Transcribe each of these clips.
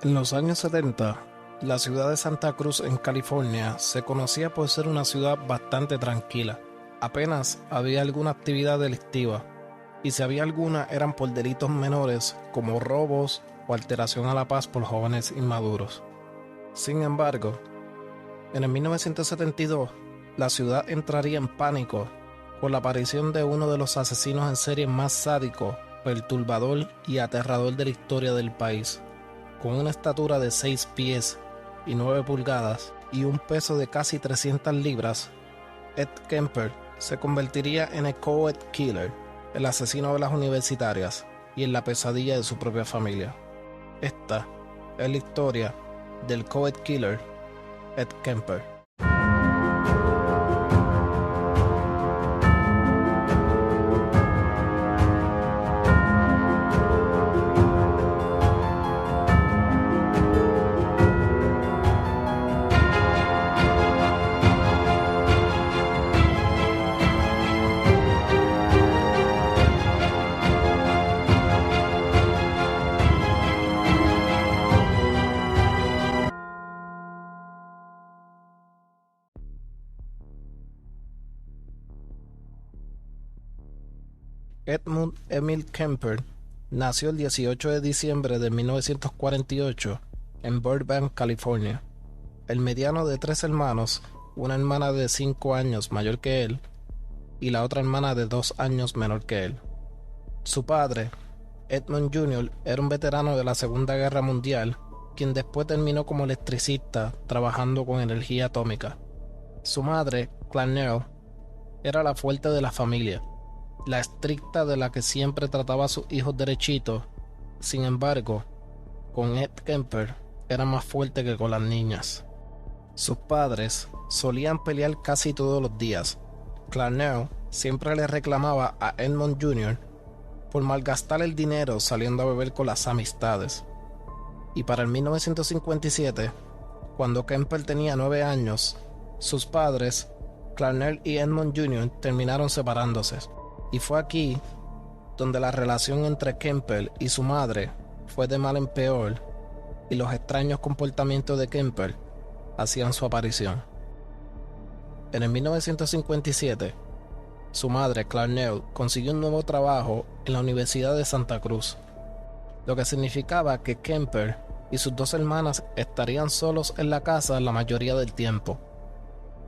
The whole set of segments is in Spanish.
En los años 70, la ciudad de Santa Cruz en California se conocía por ser una ciudad bastante tranquila. Apenas había alguna actividad delictiva, y si había alguna eran por delitos menores como robos o alteración a la paz por jóvenes inmaduros. Sin embargo, en el 1972, la ciudad entraría en pánico por la aparición de uno de los asesinos en serie más sádico, perturbador y aterrador de la historia del país. Con una estatura de 6 pies y 9 pulgadas y un peso de casi 300 libras, Ed Kemper se convertiría en el Co-Ed Killer, el asesino de las universitarias y en la pesadilla de su propia familia. Esta es la historia del Co-Ed Killer, Ed Kemper. Edmund Emil Kemper nació el 18 de diciembre de 1948 en Burbank, California. El mediano de 3 hermanos, una hermana de 5 años mayor que él y la otra hermana de 2 años menor que él. Su padre, Edmund Jr., era un veterano de la Segunda Guerra Mundial, quien después terminó como electricista trabajando con energía atómica. Su madre, Clarnell, era la fuerte de la familia, la estricta de la que siempre trataba a sus hijos derechitos. Sin embargo, con Ed Kemper era más fuerte que con las niñas. Sus padres solían pelear casi todos los días. Clarnell siempre le reclamaba a Edmund Jr. por malgastar el dinero saliendo a beber con las amistades. Y para el 1957, cuando Kemper tenía 9 años, sus padres, Clarnell y Edmund Jr., terminaron separándose. Y fue aquí donde la relación entre Kemper y su madre fue de mal en peor y los extraños comportamientos de Kemper hacían su aparición. En el 1957, su madre, Clarnell, consiguió un nuevo trabajo en la Universidad de Santa Cruz, lo que significaba que Kemper y sus 2 hermanas estarían solos en la casa la mayoría del tiempo.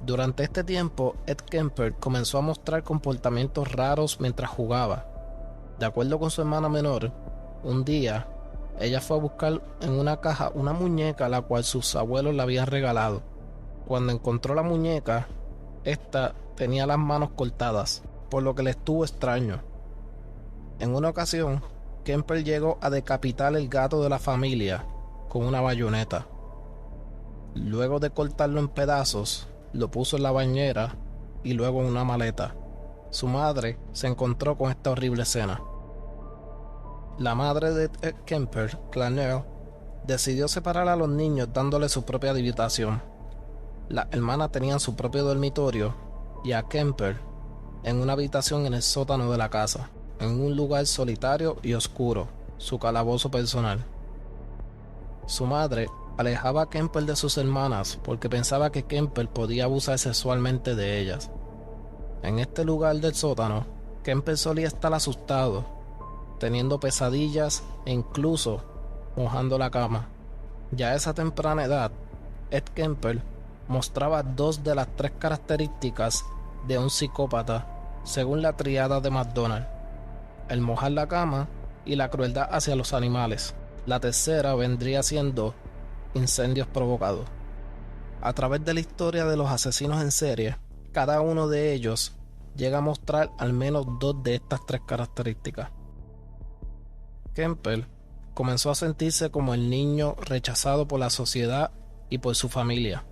Durante este tiempo, Ed Kemper comenzó a mostrar comportamientos raros mientras jugaba. De acuerdo con su hermana menor, un día, ella fue a buscar en una caja una muñeca la cual sus abuelos le habían regalado. Cuando encontró la muñeca, esta tenía las manos cortadas, por lo que le estuvo extraño. En una ocasión, Kemper llegó a decapitar el gato de la familia con una bayoneta. Luego de cortarlo en pedazos, lo puso en la bañera y luego en una maleta. Su madre se encontró con esta horrible escena. La madre de Ed Kemper, Clarnell, decidió separar a los niños dándole su propia habitación. Las hermanas tenían su propio dormitorio y a Kemper en una habitación en el sótano de la casa, en un lugar solitario y oscuro, su calabozo personal. Su madre alejaba a Kemper de sus hermanas porque pensaba que Kemper podía abusar sexualmente de ellas. En este lugar del sótano, Kemper solía estar asustado, teniendo pesadillas e incluso mojando la cama. Ya a esa temprana edad, Ed Kemper mostraba 2 de las 3 características de un psicópata, según la triada de McDonald: el mojar la cama y la crueldad hacia los animales. La tercera vendría siendo incendios provocados. A través de la historia de los asesinos en serie, cada uno de ellos llega a mostrar al menos 2 de estas 3 características. Kemper comenzó a sentirse como el niño rechazado por la sociedad y por su familia.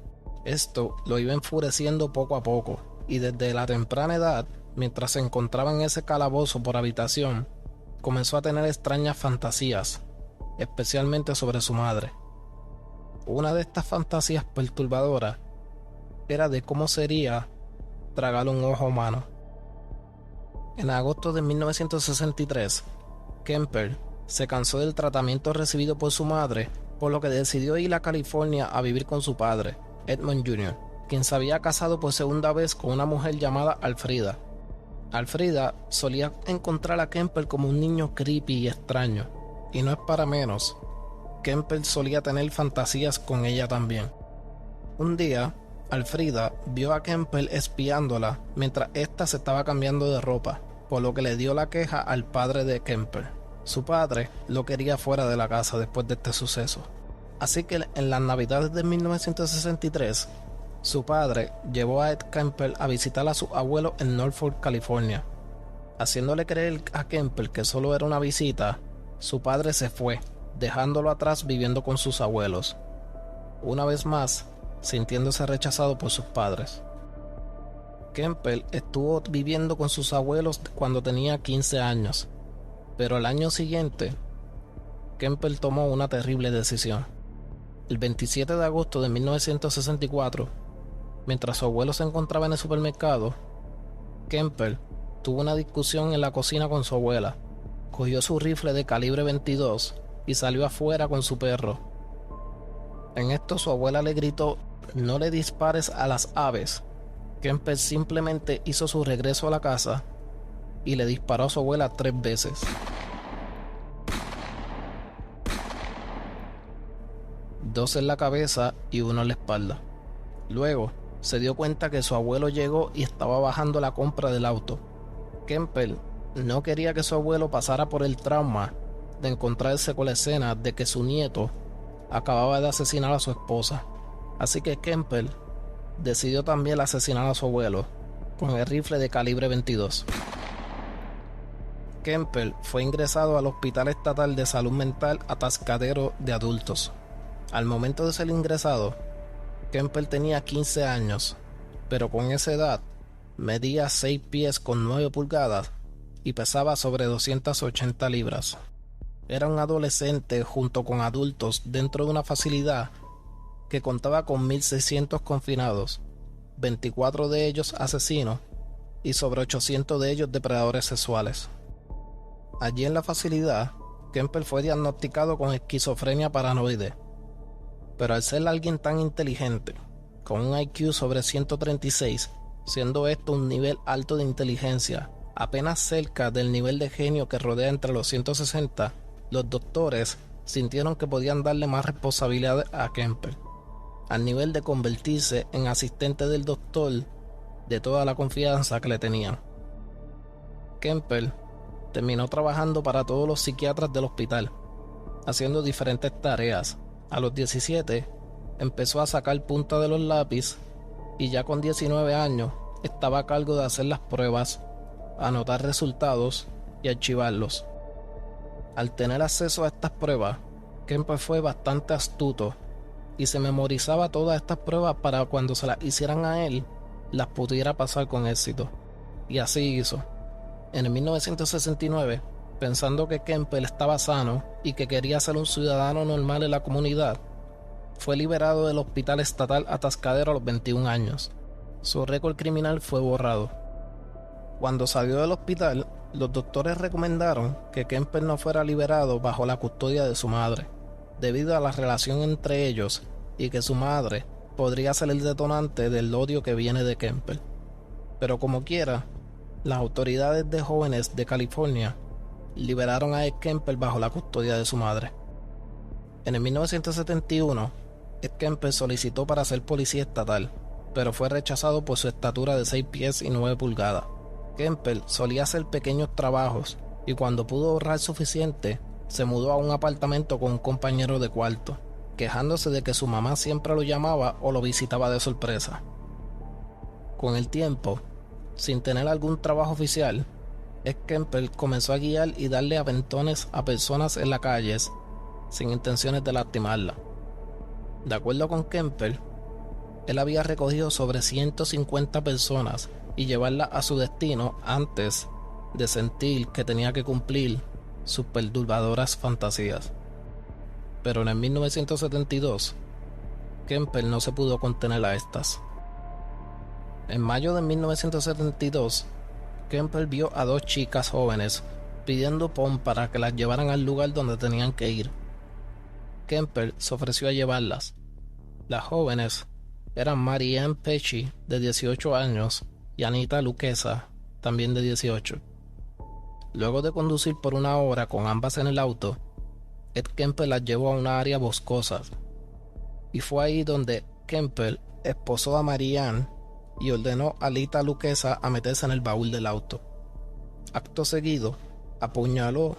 Esto lo iba enfureciendo poco a poco, y desde la temprana edad, mientras se encontraba en ese calabozo por habitación, comenzó a tener extrañas fantasías, especialmente sobre su madre. Una de estas fantasías perturbadoras era de cómo sería tragar un ojo humano. En agosto de 1963, Kemper se cansó del tratamiento recibido por su madre por lo que decidió ir a California a vivir con su padre, Edmund Jr., quien se había casado por segunda vez con una mujer llamada Alfreda. Alfreda solía encontrar a Kemper como un niño creepy y extraño, y no es para menos. Kemper solía tener fantasías con ella también. Un día, Alfreda vio a Kemper espiándola mientras ésta se estaba cambiando de ropa, por lo que le dio la queja al padre de Kemper. Su padre lo quería fuera de la casa después de este suceso. Así que en las navidades de 1963, su padre llevó a Ed Kemper a visitar a sus abuelos en Norfolk, California. Haciéndole creer a Kemper que solo era una visita, su padre se fue, dejándolo atrás viviendo con sus abuelos. Una vez más, sintiéndose rechazado por sus padres. Kemper estuvo viviendo con sus abuelos cuando tenía 15 años, pero el año siguiente, Kemper tomó una terrible decisión. El 27 de agosto de 1964, mientras su abuelo se encontraba en el supermercado, Kemper tuvo una discusión en la cocina con su abuela, cogió su rifle de calibre 22 y salió afuera con su perro. En esto su abuela le gritó: "No le dispares a las aves". Kemper simplemente hizo su regreso a la casa y le disparó a su abuela 3 veces. Dos en la cabeza y uno en la espalda. Luego, se dio cuenta que su abuelo llegó y estaba bajando la compra del auto. Kemper no quería que su abuelo pasara por el trauma de encontrarse con la escena de que su nieto acababa de asesinar a su esposa. Así que Kemper decidió también asesinar a su abuelo con el rifle de calibre 22. Kemper fue ingresado al Hospital Estatal de Salud Mental Atascadero de Adultos. Al momento de ser ingresado, Kemper tenía 15 años, pero con esa edad medía 6 pies con 9 pulgadas y pesaba sobre 280 libras. Era un adolescente junto con adultos dentro de una facilidad que contaba con 1.600 confinados, 24 de ellos asesinos y sobre 800 de ellos depredadores sexuales. Allí en la facilidad, Kemper fue diagnosticado con esquizofrenia paranoide. Pero al ser alguien tan inteligente, con un IQ sobre 136, siendo esto un nivel alto de inteligencia, apenas cerca del nivel de genio que rodea entre los 160, los doctores sintieron que podían darle más responsabilidad a Kemper, al nivel de convertirse en asistente del doctor de toda la confianza que le tenían. Kemper terminó trabajando para todos los psiquiatras del hospital, haciendo diferentes tareas. A los 17 empezó a sacar punta de los lápices y ya con 19 años estaba a cargo de hacer las pruebas, anotar resultados y archivarlos. Al tener acceso a estas pruebas, Kemper fue bastante astuto y se memorizaba todas estas pruebas para cuando se las hicieran a él, las pudiera pasar con éxito. Y así hizo. En el 1969, pensando que Kemper estaba sano y que quería ser un ciudadano normal en la comunidad, fue liberado del Hospital Estatal Atascadero a los 21 años. Su récord criminal fue borrado. Cuando salió del hospital, los doctores recomendaron que Kemper no fuera liberado bajo la custodia de su madre, debido a la relación entre ellos y que su madre podría ser el detonante del odio que viene de Kemper. Pero como quiera, las autoridades de jóvenes de California liberaron a Ed Kemper bajo la custodia de su madre. En el 1971, Ed Kemper solicitó para ser policía estatal, pero fue rechazado por su estatura de 6 pies y 9 pulgadas. Kemper solía hacer pequeños trabajos y cuando pudo ahorrar suficiente, se mudó a un apartamento con un compañero de cuarto, quejándose de que su mamá siempre lo llamaba o lo visitaba de sorpresa. Con el tiempo, sin tener algún trabajo oficial, Ed Kemper comenzó a guiar y darle aventones a personas en las calles sin intenciones de lastimarla. De acuerdo con Kemper, él había recogido sobre 150 personas y llevarlas a su destino antes de sentir que tenía que cumplir sus perturbadoras fantasías. Pero en el 1972, Kemper no se pudo contener a estas. En mayo de 1972, Kemper vio a 2 chicas jóvenes pidiendo pon para que las llevaran al lugar donde tenían que ir. Kemper se ofreció a llevarlas. Las jóvenes eran Mary Ann Pesci, de 18 años, y Anita Luqueza, también de 18. Luego de conducir por una hora con ambas en el auto, Ed Kemper las llevó a una área boscosa, y fue ahí donde Kemper esposó a Mary Ann y ordenó a Anita Luqueza a meterse en el baúl del auto. Acto seguido, apuñaló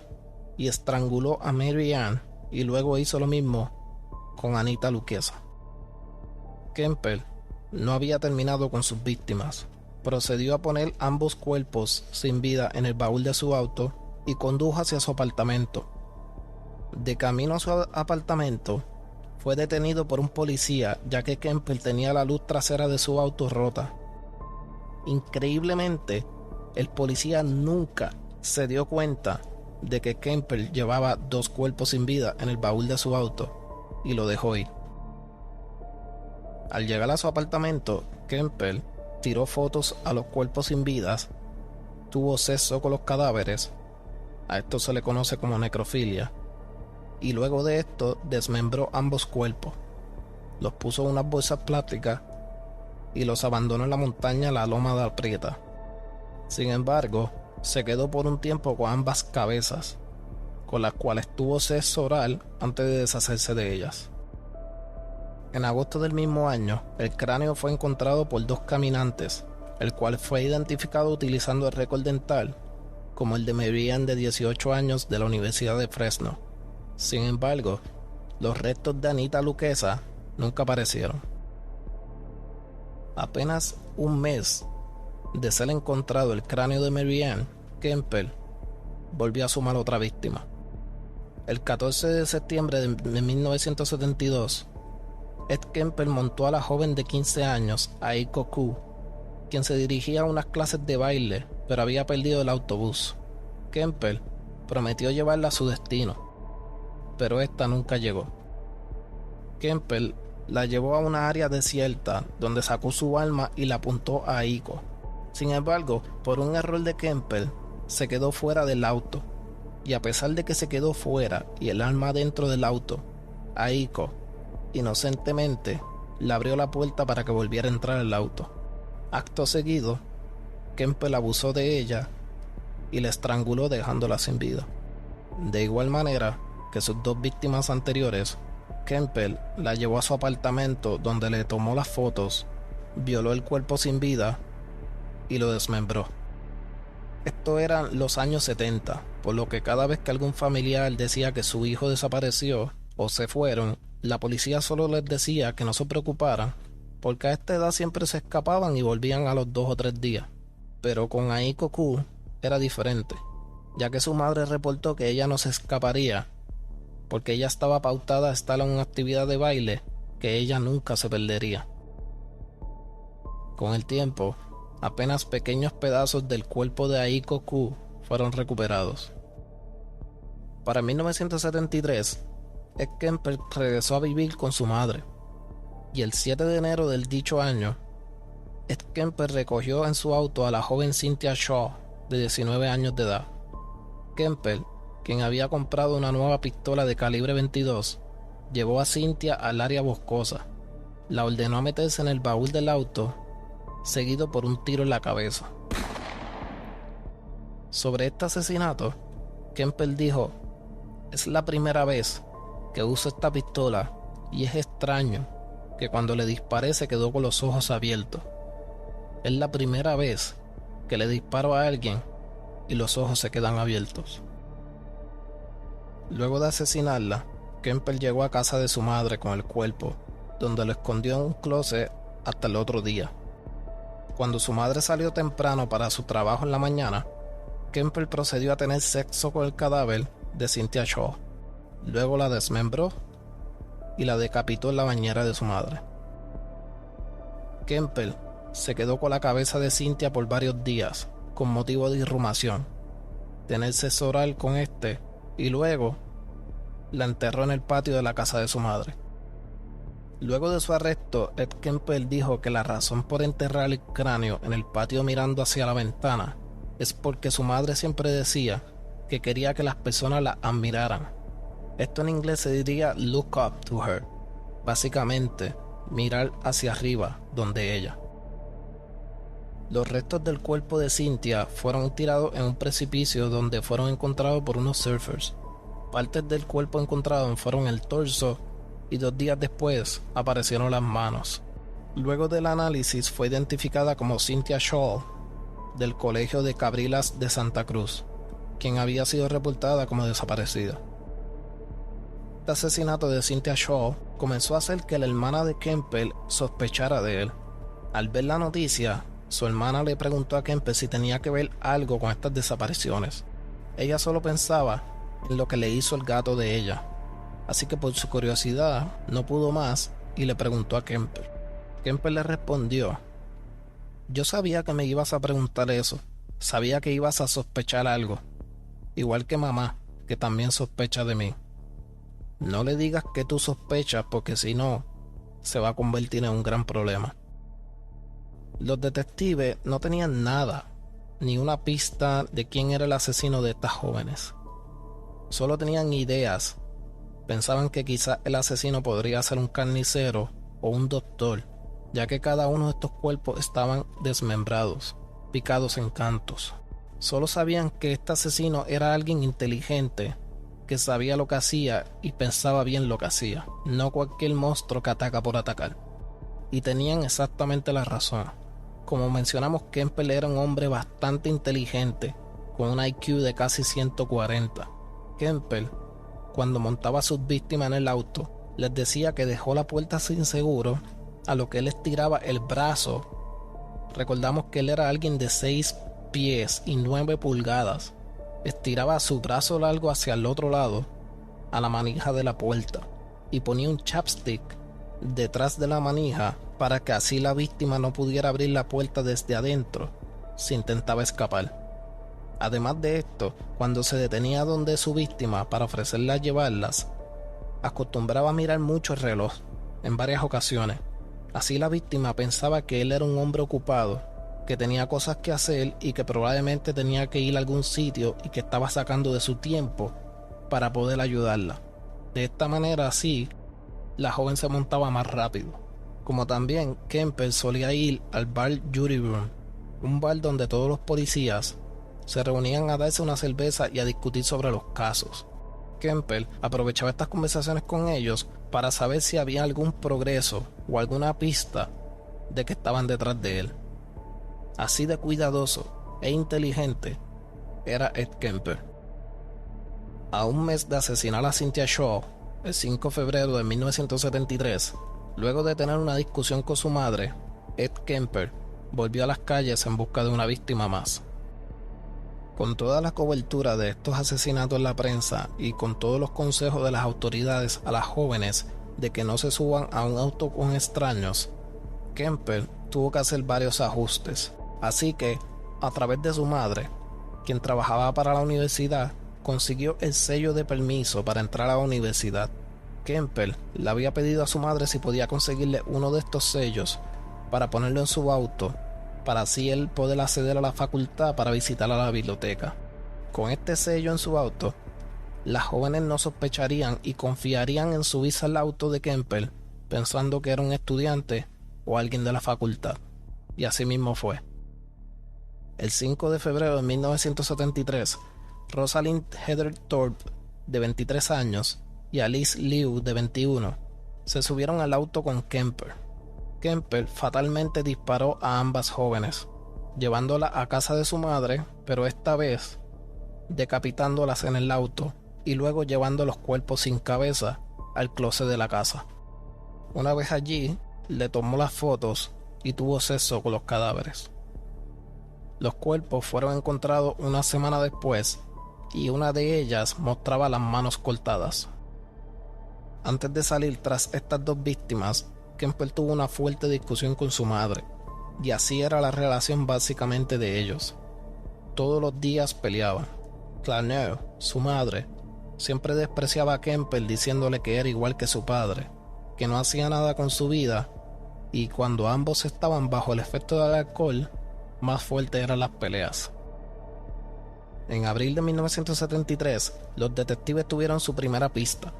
y estranguló a Mary Ann y luego hizo lo mismo con Anita Luqueza. Kemper no había terminado con sus víctimas. Procedió a poner ambos cuerpos sin vida en el baúl de su auto y condujo hacia su apartamento. De camino a su apartamento, fue detenido por un policía ya que Kemper tenía la luz trasera de su auto rota. Increíblemente, el policía nunca se dio cuenta de que Kemper llevaba 2 cuerpos sin vida en el baúl de su auto y lo dejó ir. Al llegar a su apartamento, Kemper tiró fotos a los cuerpos sin vidas, tuvo sexo con los cadáveres, a esto se le conoce como necrofilia, y luego de esto desmembró ambos cuerpos, los puso en unas bolsas plásticas y los abandonó en la montaña La Loma de la Prieta. Sin embargo, se quedó por un tiempo con ambas cabezas, con las cuales tuvo sexo oral antes de deshacerse de ellas. En agosto del mismo año, el cráneo fue encontrado por 2 caminantes, el cual fue identificado utilizando el récord dental como el de Mary Ann, de 18 años, de la Universidad de Fresno. Sin embargo, los restos de Anita Luqueza nunca aparecieron. Apenas un mes de ser encontrado el cráneo de Mary Ann, Kemper volvió a sumar otra víctima. El 14 de septiembre de 1972, Ed Kemper montó a la joven de 15 años, Aiko Koo, quien se dirigía a unas clases de baile, pero había perdido el autobús. Kemper prometió llevarla a su destino, pero esta nunca llegó. Kemper la llevó a una área desierta, donde sacó su arma y la apuntó a Aiko. Sin embargo, por un error de Kemper, se quedó fuera del auto, y a pesar de que se quedó fuera y el arma dentro del auto, Aiko inocentemente le abrió la puerta para que volviera a entrar al auto. Acto seguido, Kemper abusó de ella y la estranguló dejándola sin vida. De igual manera que sus 2 víctimas anteriores, Kemper la llevó a su apartamento donde le tomó las fotos, violó el cuerpo sin vida y lo desmembró. Esto eran los años 70, por lo que cada vez que algún familiar decía que su hijo desapareció o se fueron, la policía solo les decía que no se preocuparan, porque a esta edad siempre se escapaban y volvían a los 2 o 3 días. Pero con Aiko Koo era diferente, ya que su madre reportó que ella no se escaparía, porque ella estaba pautada a estar en una actividad de baile que ella nunca se perdería. Con el tiempo, apenas pequeños pedazos del cuerpo de Aiko Koo fueron recuperados. Para 1973, Ed Kemper regresó a vivir con su madre, y el 7 de enero del dicho año, Ed Kemper recogió en su auto a la joven Cynthia Shaw, de 19 años de edad. Kemper, quien había comprado una nueva pistola de calibre 22, llevó a Cynthia al área boscosa, la ordenó a meterse en el baúl del auto, seguido por un tiro en la cabeza. Sobre este asesinato, Kemper dijo: "Es la primera vez que uso esta pistola y es extraño que cuando le disparé se quedó con los ojos abiertos. Es la primera vez que le disparo a alguien y los ojos se quedan abiertos". Luego de asesinarla, Kemper llegó a casa de su madre con el cuerpo, donde lo escondió en un closet hasta el otro día. Cuando su madre salió temprano para su trabajo en la mañana, Kemper procedió a tener sexo con el cadáver de Cynthia Shaw. Luego la desmembró y la decapitó en la bañera de su madre. Kemper se quedó con la cabeza de Cynthia por varios días, con motivo de inhumación, tener sexo oral con y luego la enterró en el patio de la casa de su madre. Luego de su arresto, Ed Kemper dijo que la razón por enterrar el cráneo en el patio mirando hacia la ventana es porque su madre siempre decía que quería que las personas la admiraran, Esto en inglés se diría look up to her, básicamente mirar hacia arriba donde ella. Los restos del cuerpo de Cynthia fueron tirados en un precipicio donde fueron encontrados por unos surfers. Partes del cuerpo encontradas fueron el torso y 2 días después aparecieron las manos. Luego del análisis fue identificada como Cynthia Shaw del Colegio de Cabrilas de Santa Cruz, quien había sido reportada como desaparecida. Este asesinato de Cynthia Shaw comenzó a hacer que la hermana de Campbell sospechara de él. Al ver la noticia, su hermana le preguntó a Campbell si tenía que ver algo con estas desapariciones. Ella solo pensaba en lo que le hizo el gato de ella, así que por su curiosidad no pudo más y le preguntó a Campbell. Campbell le respondió: yo sabía que me ibas a preguntar eso, sabía que ibas a sospechar algo, igual que mamá, que también sospecha de mí. No le digas que tú sospechas, porque si no, se va a convertir en un gran problema. Los detectives no tenían nada, ni una pista de quién era el asesino de estas jóvenes. Solo tenían ideas. Pensaban que quizás el asesino podría ser un carnicero o un doctor, ya que cada uno de estos cuerpos estaban desmembrados, picados en cantos. Solo sabían que este asesino era alguien inteligente, que sabía lo que hacía y pensaba bien lo que hacía, no cualquier monstruo que ataca por atacar. Y tenían exactamente la razón. Como mencionamos, Campbell era un hombre bastante inteligente, con un IQ de casi 140. Campbell, cuando montaba a sus víctimas en el auto, les decía que dejó la puerta sin seguro, a lo que él estiraba el brazo. Recordamos que él era alguien de 6 pies y 9 pulgadas. Estiraba su brazo largo hacia el otro lado, a la manija de la puerta, y ponía un chapstick detrás de la manija para que así la víctima no pudiera abrir la puerta desde adentro si intentaba escapar. Además de esto, cuando se detenía donde su víctima para ofrecerle a llevarlas, acostumbraba a mirar mucho el reloj en varias ocasiones. Así la víctima pensaba que él era un hombre ocupado, que tenía cosas que hacer y que probablemente tenía que ir a algún sitio y que estaba sacando de su tiempo para poder ayudarla. De esta manera así, la joven se montaba más rápido. Como también Campbell solía ir al bar Jury Room, un bar donde todos los policías se reunían a darse una cerveza y a discutir sobre los casos. Campbell aprovechaba estas conversaciones con ellos para saber si había algún progreso o alguna pista de que estaban detrás de él. Así de cuidadoso e inteligente era Ed Kemper. A un mes de asesinar a Cynthia Shaw, el 5 de febrero de 1973, luego de tener una discusión con su madre, Ed Kemper volvió a las calles en busca de una víctima más. Con toda la cobertura de estos asesinatos en la prensa y con todos los consejos de las autoridades a las jóvenes de que no se suban a un auto con extraños, Kemper tuvo que hacer varios ajustes. Así que, a través de su madre, quien trabajaba para la universidad, consiguió el sello de permiso para entrar a la universidad. Kemper le había pedido a su madre si podía conseguirle uno de estos sellos para ponerlo en su auto, para así él poder acceder a la facultad para visitar a la biblioteca. Con este sello en su auto, las jóvenes no sospecharían y confiarían en subirse al auto de Kemper, pensando que era un estudiante o alguien de la facultad. Y así mismo fue. El 5 de febrero de 1973, Rosalind Heather Thorpe, de 23 años, y Alice Liu, de 21, se subieron al auto con Kemper. Kemper fatalmente disparó a ambas jóvenes, llevándolas a casa de su madre, pero esta vez decapitándolas en el auto y luego llevando los cuerpos sin cabeza al closet de la casa. Una vez allí, le tomó las fotos y tuvo sexo con los cadáveres. Los cuerpos fueron encontrados una semana después y una de ellas mostraba las manos cortadas. Antes de salir tras estas dos víctimas, Kemper tuvo una fuerte discusión con su madre, y así era la relación básicamente de ellos. Todos los días peleaban. Clarnell, su madre, siempre despreciaba a Kemper diciéndole que era igual que su padre, que no hacía nada con su vida, y cuando ambos estaban bajo el efecto del alcohol, más fuertes eran las peleas. En abril de 1973, los detectives tuvieron su primera pista.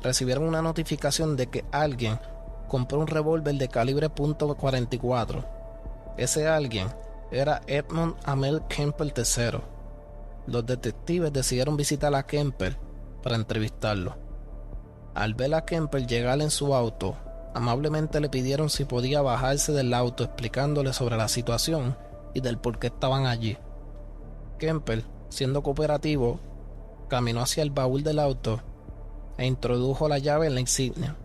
Recibieron una notificación de que alguien compró un revólver de calibre .44. Ese alguien era Edmund Amell Kemper III. Los detectives decidieron visitar a Kemper para entrevistarlo. Al ver a Kemper llegar en su auto, amablemente le pidieron si podía bajarse del auto, explicándole sobre la situación y del por qué estaban allí. Kemper, siendo cooperativo, caminó hacia el baúl del auto e introdujo la llave en la insignia.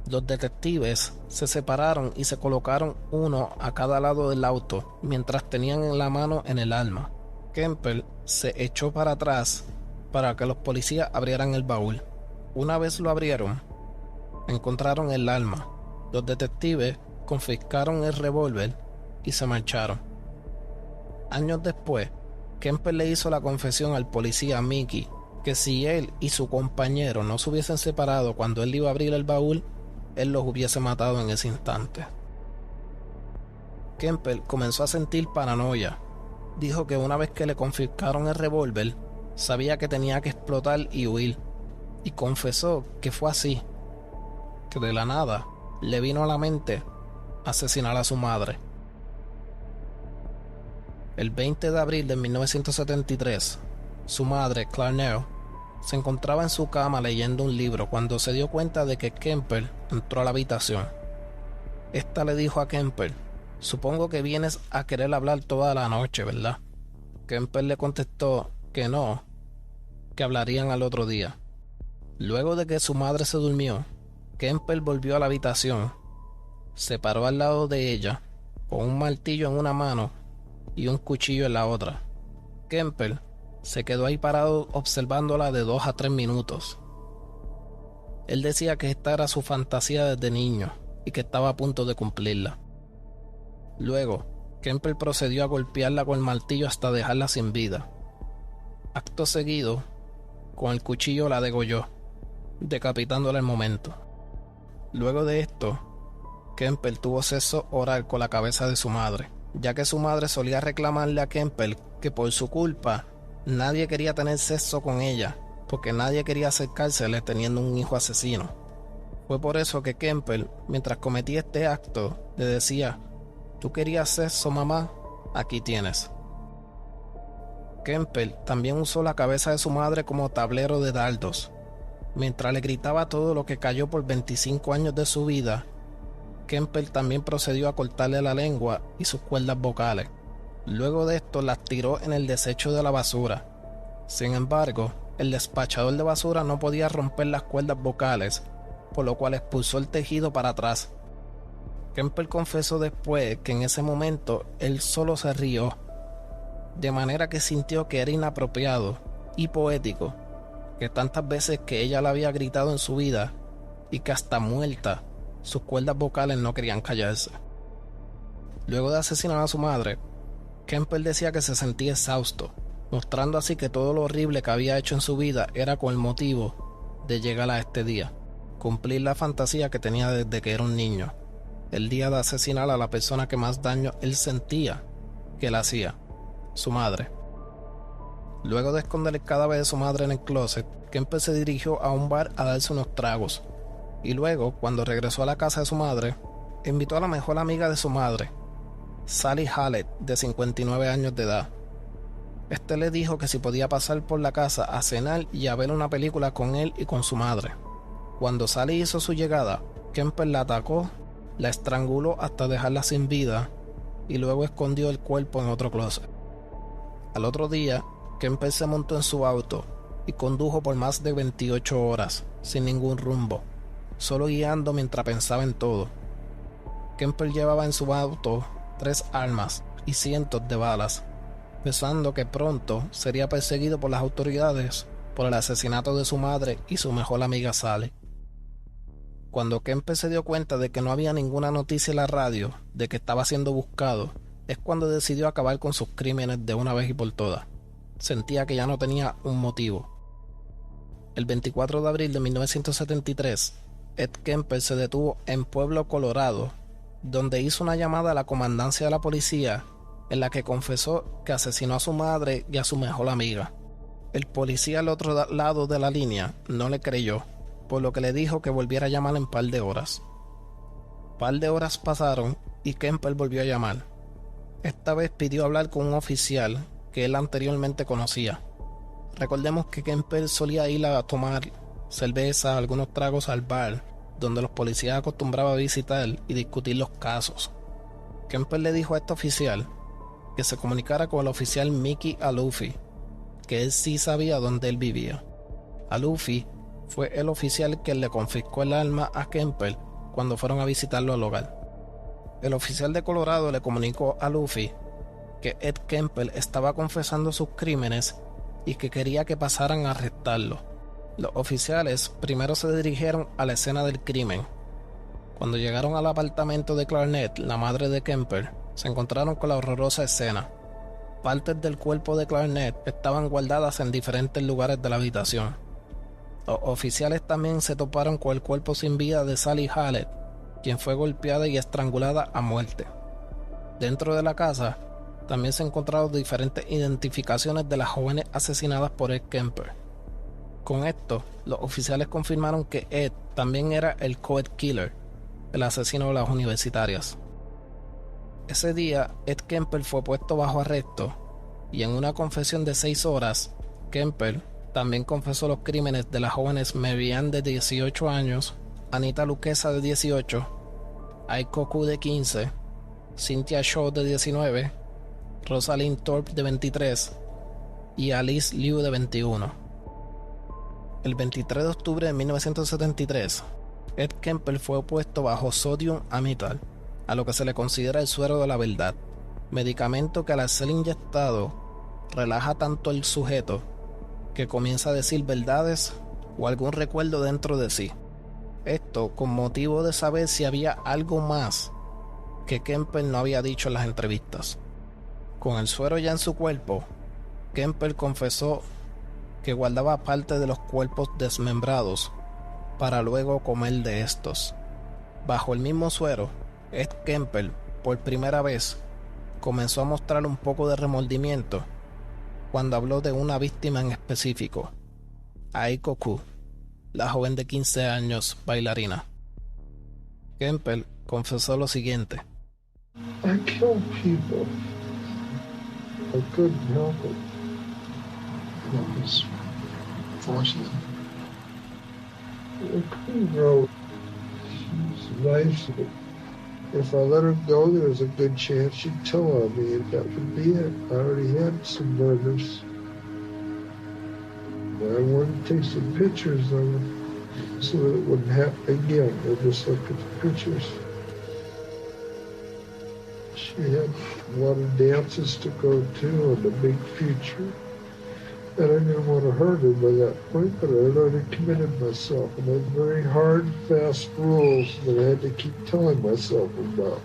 Los detectives se separaron y se colocaron uno a cada lado del auto mientras tenían en la mano en el arma. Kemper se echó para atrás para que los policías abrieran el baúl. Una vez lo abrieron, encontraron el arma. Los detectives confiscaron el revólver y se marcharon. Años después, Kemper le hizo la confesión al policía Mickey que si él y su compañero no se hubiesen separado cuando él iba a abrir el baúl, él los hubiese matado en ese instante. Kemper comenzó a sentir paranoia. Dijo que una vez que le confiscaron el revólver, sabía que tenía que explotar y huir, y confesó que fue así, que de la nada le vino a la mente asesinar a su madre. El 20 de abril de 1973, su madre, Clarnell, se encontraba en su cama leyendo un libro cuando se dio cuenta de que Kemper entró a la habitación. Esta le dijo a Kemper: «Supongo que vienes a querer hablar toda la noche, ¿verdad?» Kemper le contestó que no, que hablarían al otro día. Luego de que su madre se durmió, Kemper volvió a la habitación, se paró al lado de ella, con un martillo en una mano y un cuchillo en la otra. Kemper se quedó ahí parado observándola de 2 a 3 minutos. Él decía que esta era su fantasía desde niño y que estaba a punto de cumplirla. Luego, Kemper procedió a golpearla con el martillo hasta dejarla sin vida. Acto seguido, con el cuchillo la degolló, decapitándola al momento. Luego de esto, Kemper tuvo sexo oral con la cabeza de su madre, ya que su madre solía reclamarle a Kemper que por su culpa nadie quería tener sexo con ella, porque nadie quería acercársele teniendo un hijo asesino. Fue por eso que Kemper, mientras cometía este acto, le decía: «¿Tú querías sexo, mamá? Aquí tienes». Kemper también usó la cabeza de su madre como tablero de dardos. Mientras le gritaba todo lo que cayó por 25 años de su vida, Kemper también procedió a cortarle la lengua y sus cuerdas vocales. Luego de esto las tiró en el desecho de la basura. Sin embargo, el despachador de basura no podía romper las cuerdas vocales, por lo cual expulsó el tejido para atrás. Kemper confesó después que en ese momento él solo se rió, de manera que sintió que era inapropiado y poético, que tantas veces que ella le había gritado en su vida y que hasta muerta sus cuerdas vocales no querían callarse. Luego de asesinar a su madre, Kemper decía que se sentía exhausto, mostrando así que todo lo horrible que había hecho en su vida era con el motivo de llegar a este día, cumplir la fantasía que tenía desde que era un niño, el día de asesinar a la persona que más daño él sentía que le hacía, su madre. Luego de esconder el cadáver de su madre en el closet, Kemper se dirigió a un bar a darse unos tragos, y luego, cuando regresó a la casa de su madre, invitó a la mejor amiga de su madre, Sally Hallett, de 59 años de edad. Este le dijo que si podía pasar por la casa a cenar y a ver una película con él y con su madre. Cuando Sally hizo su llegada, Kemper la atacó, la estranguló hasta dejarla sin vida y luego escondió el cuerpo en otro closet. Al otro día, Kemper se montó en su auto y condujo por más de 28 horas, sin ningún rumbo, solo guiando mientras pensaba en todo. Kemper llevaba en su auto 3 armas y cientos de balas, pensando que pronto sería perseguido por las autoridades por el asesinato de su madre y su mejor amiga Sally. Cuando Kemper se dio cuenta de que no había ninguna noticia en la radio de que estaba siendo buscado, es cuando decidió acabar con sus crímenes de una vez y por todas. Sentía que ya no tenía un motivo. El 24 de abril de 1973, Ed Kemper se detuvo en Pueblo, Colorado, donde hizo una llamada a la comandancia de la policía en la que confesó que asesinó a su madre y a su mejor amiga. El policía al otro lado de la línea no le creyó, por lo que le dijo que volviera a llamar en par de horas. Par de horas pasaron y Kemper volvió a llamar. Esta vez pidió hablar con un oficial que él anteriormente conocía. Recordemos que Kemper solía ir a tomar cerveza, algunos tragos al bar, donde los policías acostumbraban a visitar y discutir los casos. Kemper le dijo a este oficial que se comunicara con el oficial Mickey Aluffi, que él sí sabía dónde él vivía. Aluffi fue el oficial que le confiscó el arma a Kemper cuando fueron a visitarlo al hogar. El oficial de Colorado le comunicó a Aluffi que Ed Kemper estaba confesando sus crímenes y que quería que pasaran a arrestarlo. Los oficiales primero se dirigieron a la escena del crimen. Cuando llegaron al apartamento de Clarnett, la madre de Kemper, se encontraron con la horrorosa escena. Partes del cuerpo de Clarnett estaban guardadas en diferentes lugares de la habitación. Los oficiales también se toparon con el cuerpo sin vida de Sally Hallett, quien fue golpeada y estrangulada a muerte. Dentro de la casa también se encontraron diferentes identificaciones de las jóvenes asesinadas por Ed Kemper. Con esto, los oficiales confirmaron que Ed también era el co-ed killer, el asesino de las universitarias. Ese día, Ed Kemper fue puesto bajo arresto y en una confesión de 6 horas, Kemper también confesó los crímenes de las jóvenes Mary Ann de 18 años, Anita Luquesa de 18, Aiko Koo de 15, Cynthia Shaw de 19, Rosalind Thorpe de 23 y Alice Liu de 21. El 23 de octubre de 1973, Ed Kemper fue puesto bajo sodium amytal, a lo que se le considera el suero de la verdad, medicamento que al ser inyectado relaja tanto al sujeto que comienza a decir verdades o algún recuerdo dentro de sí. Esto con motivo de saber si había algo más que Kemper no había dicho en las entrevistas. Con el suero ya en su cuerpo, Kemper confesó que guardaba parte de los cuerpos desmembrados para luego comer de estos. Bajo el mismo suero, Ed Kemper, por primera vez, comenzó a mostrar un poco de remordimiento cuando habló de una víctima en específico, Aiko Koo, la joven de 15 años bailarina. Kemper confesó lo siguiente: I kill people. I couldn't help it. What was forcing them? The crew wrote, she's nice, but if I let her go, there was a good chance she'd tell on me, and that would be it. I already had some murders. But I wanted to take some pictures of them so that it wouldn't happen again. I just looked at the pictures. She had a lot of dances to go to and a big future. And I didn't want to hurt her by that point, but I'd already committed myself. And I had very hard, fast rules that I had to keep telling myself about.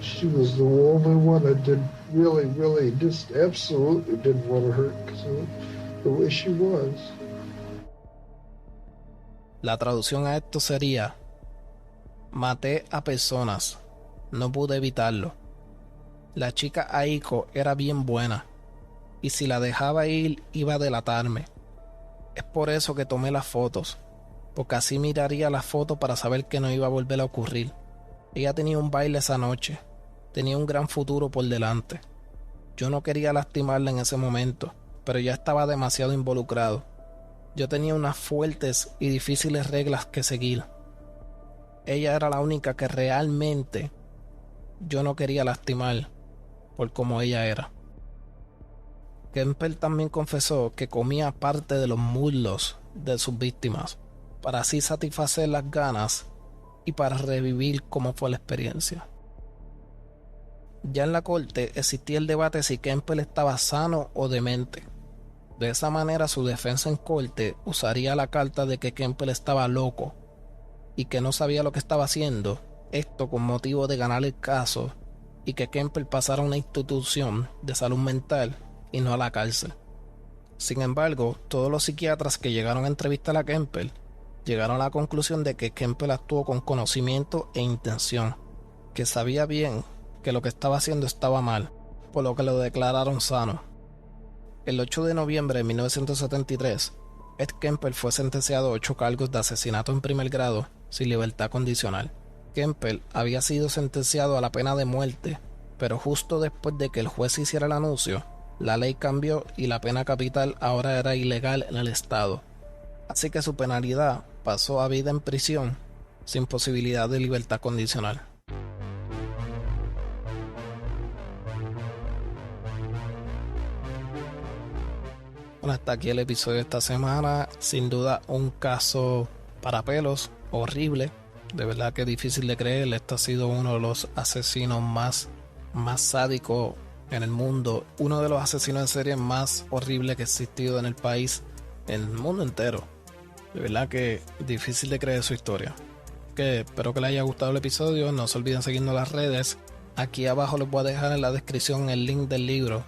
She was the only one I really just absolutely didn't want to hurt because of the way she was. La traducción a esto sería: maté a personas, no pude evitarlo. La chica Aiko era bien buena, y si la dejaba ir iba a delatarme. Es por eso que tomé las fotos, porque así miraría las fotos para saber que no iba a volver a ocurrir. Ella tenía un baile esa noche, tenía un gran futuro por delante. Yo no quería lastimarla en ese momento, pero ya estaba demasiado involucrado. Yo tenía unas fuertes y difíciles reglas que seguir. Ella era la única que realmente yo no quería lastimar por cómo ella era. Kemper también confesó que comía parte de los muslos de sus víctimas para así satisfacer las ganas y para revivir cómo fue la experiencia. Ya en la corte existía el debate si Kemper estaba sano o demente. De esa manera su defensa en corte usaría la carta de que Kemper estaba loco y que no sabía lo que estaba haciendo, esto con motivo de ganar el caso y que Kemper pasara a una institución de salud mental y no a la cárcel. Sin embargo, todos los psiquiatras que llegaron a entrevistar a Kemper llegaron a la conclusión de que Kemper actuó con conocimiento e intención que sabía bien que lo que estaba haciendo estaba mal, por lo que lo declararon sano. El 8 de noviembre de 1973, Ed Kemper fue sentenciado a 8 cargos de asesinato en primer grado sin libertad condicional. Kemper había sido sentenciado a la pena de muerte, pero justo después de que el juez hiciera el anuncio, la ley cambió y la pena capital ahora era ilegal en el estado. Así que su penalidad pasó a vida en prisión sin posibilidad de libertad condicional. Bueno, hasta aquí el episodio de esta semana. Sin duda un caso para pelos, horrible. De verdad que es difícil de creer. Este ha sido uno de los asesinos más sádicos en el mundo. Uno de los asesinos en serie más horribles que ha existido en el país, en el mundo entero. De verdad que difícil de creer su historia. Que espero que les haya gustado el episodio. No se olviden seguirnos en las redes. Aquí abajo les voy a dejar en la descripción el link del libro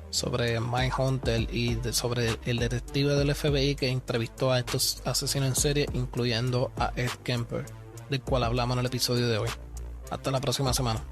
sobre Mindhunter y sobre el detective del FBI que entrevistó a estos asesinos en serie, incluyendo a Ed Kemper, del cual hablamos en el episodio de hoy. Hasta la próxima semana.